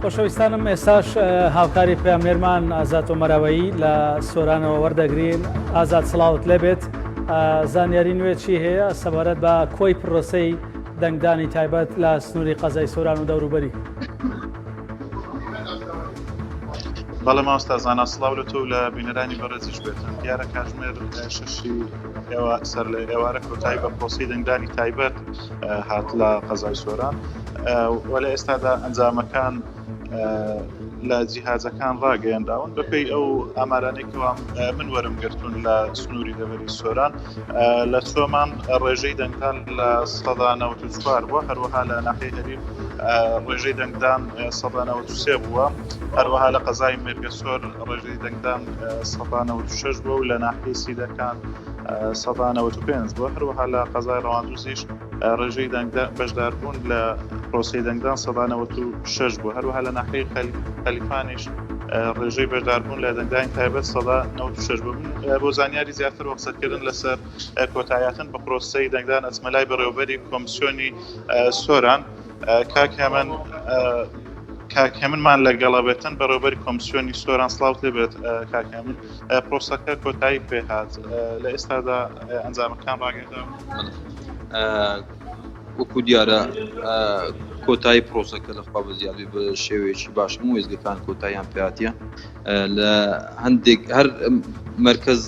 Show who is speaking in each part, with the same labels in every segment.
Speaker 1: خۆشەویستانم ئێستاش هاوکاری پێامێرمان ئازاد ومەراوەیی لە سۆرانەوە وەردەگرین. ئازاد سڵاوت لێبێت. زانیاری نوێ چی هەیە سەبارەت بە کۆی پرۆسەی دەنگدانی تایبەت لە سنووری قەزای سۆران و دەوروبەری؟
Speaker 2: بەڵێ مامۆستا زانا سڵاو لە تۆ لە بینەرانی بەڕێزیش بێتن. دیارە کاتژمێر شەشی ئێوە سەر لە ئێوارە کۆتایی بە پرۆسەی دەنگدانی تایبەت هات لە قەزای سۆران و لە ئێستادا ئەنجامەکان لە جیهازەکان ڕاگەیەنداون بەپێی ئەو ئامارانێکەوە من وەرم گرتوون لە سنووری دەوەری سۆران لە چۆمان ڕێژەی دەنگدان لە ١٩٤ بووە، هەروەها لە ناحیەی هەریم ڕێژەی دەنگدان ١٩٣ بووە، هەروەها لە قەزای مێرگەسۆر ڕێژەی دەنگدان ١٩٦ بووە و لە ناحیەی سیدەکان ١٩٥ بووە، هەروەها لە قەزای ڕەواندوزیش ڕێژەی بەشداربوون لە پرۆسەی دەنگدان ١٩٦ بووە، هەروەها لە ناحیەی خەلیفانیش ڕێژەی بەشداربوون لە دەنگدانی تایبەت ١٩٦ بوو. بۆ زانیاری زیاتر وە قسەکردن لەسەر کۆتاییاتن بە پرۆسەی دەنگدان ئەچمە لای بەڕێوەبەری کۆمیسیۆنی سۆران. کاکێمنمان لەگەڵە بێتن بەڕێوەبەری کۆمیسیۆنی سۆران. سڵاوت لێبێت کاکێمن. پرۆسەکە کۆتایی پێهات، لە ئێستادا ئەنجامەکان ڕاگەیەنداون.
Speaker 3: وەکو دیارە کۆتایی پرۆسەکە لەخوا بەزیادی بە شێوەیەکی باش هەموو وێزگەکان کۆتاییان پێهاتیە. لە هەندێک هەر مەرکەز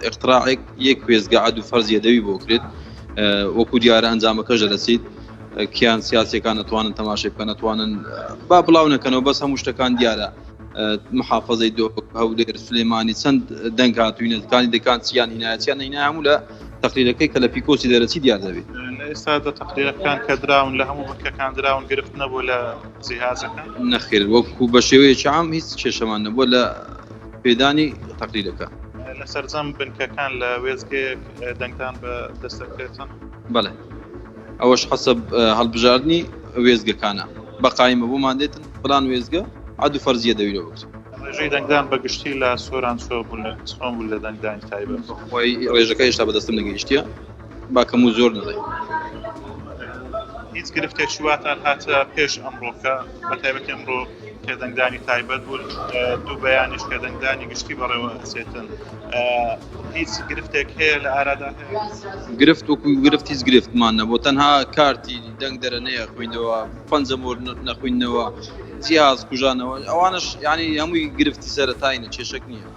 Speaker 3: ئێختراعێک یەک وێزگە عەد و فەرزیەدەوی بۆ کرێت. وەکو دیارە ئەنجامەکەش دەرەچێت کیان سیاسیەکان ئەتوانن تەماشای بکەن، ئەتوانن با بڵاو نەکەنەوە، بەس هەموو شتەکان دیارە. محافەزەی هەولێر سلێمانی چەند دەنگ هاتووینەتەکانی دەکان چیان هینایەتیان هینای هەموو لە تەقریرەکەی کە لە پیکۆسی دەرەچی دیار دەبێت.
Speaker 2: لە ئێستادا تەقریرەکان کە دراون لە هەموو بنکەکان دراون گرفت نەبوو لە جیهازەکان؟
Speaker 3: نەخێر، وەکو بە شێوەیەکی عام هیچ کێشەمان نەبووە لە پێدانی تەقریرەکە.
Speaker 2: لە سەرجەم بنکەکان لە وێزگەیەک دەنگدان بە دەستەکرێتن؟
Speaker 3: بەڵێ، ئەوەش حەسەب هەڵبژاردنی وێزگەکانە بەقایمە بۆمان دێتن فڵان وێزگە عەد و فەرزیە دەویرەوە بکرێت.
Speaker 2: ڕێژەی دەنگدان بەگشتی لە سۆران چۆن بوو لە دەنگدانی تایبەت؟
Speaker 3: خۆی ڕێژەکە هێشتا بەدەستم نەگەیشتیە، باکەم و زۆر نەڵێ.
Speaker 2: هیچ گرفتێکی واتان هاتە پێش ئەمڕۆکە بەتایبەتی ئەمڕۆ کە دەنگدانی تایبەت بوون، دوو بەیانیش کە دەنگدانی گشتی بەڕێوە ئەچێتن، هیچ گرفتێک هەیە لە ئارادا هەیە؟
Speaker 3: گرفت وەکو گرفت هیچ گرفتمان نەبوو، تەنها کارتی دەنگ دەرە نەیەخوێندەوە، پەنجەمۆر نەخوێندنەوە، جیاز کوژانەوە، ئەوانش یعنی هەمووی گرفتی سەرەتایینە، کێشەک نییە.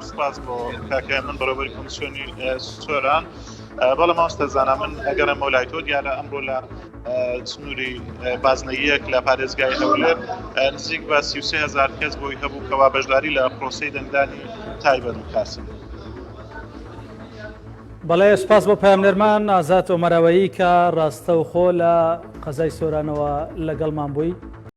Speaker 2: سپاس بۆ کاکێمن بەڕێوەبەری کۆمیسیۆنی سۆران. بەڵام مامۆستا زانا من ئەگەر ئەمە لای تۆ دیارە ئەمڕۆ لە سنووری بازنەییەک لە پارێزگای هەولێر نزیک بە 33,000 کەس بۆی هەبوو کەوا بەشداری لە پرۆسەی دەنگدانی تایبەت بکاسن.
Speaker 1: بەڵێ، سپاس بۆ پەیامنەرمان ئازاد ومەراوەیی کە ڕاستە و خۆ لە قەزای سۆرانەوە لەگەڵمان بووی.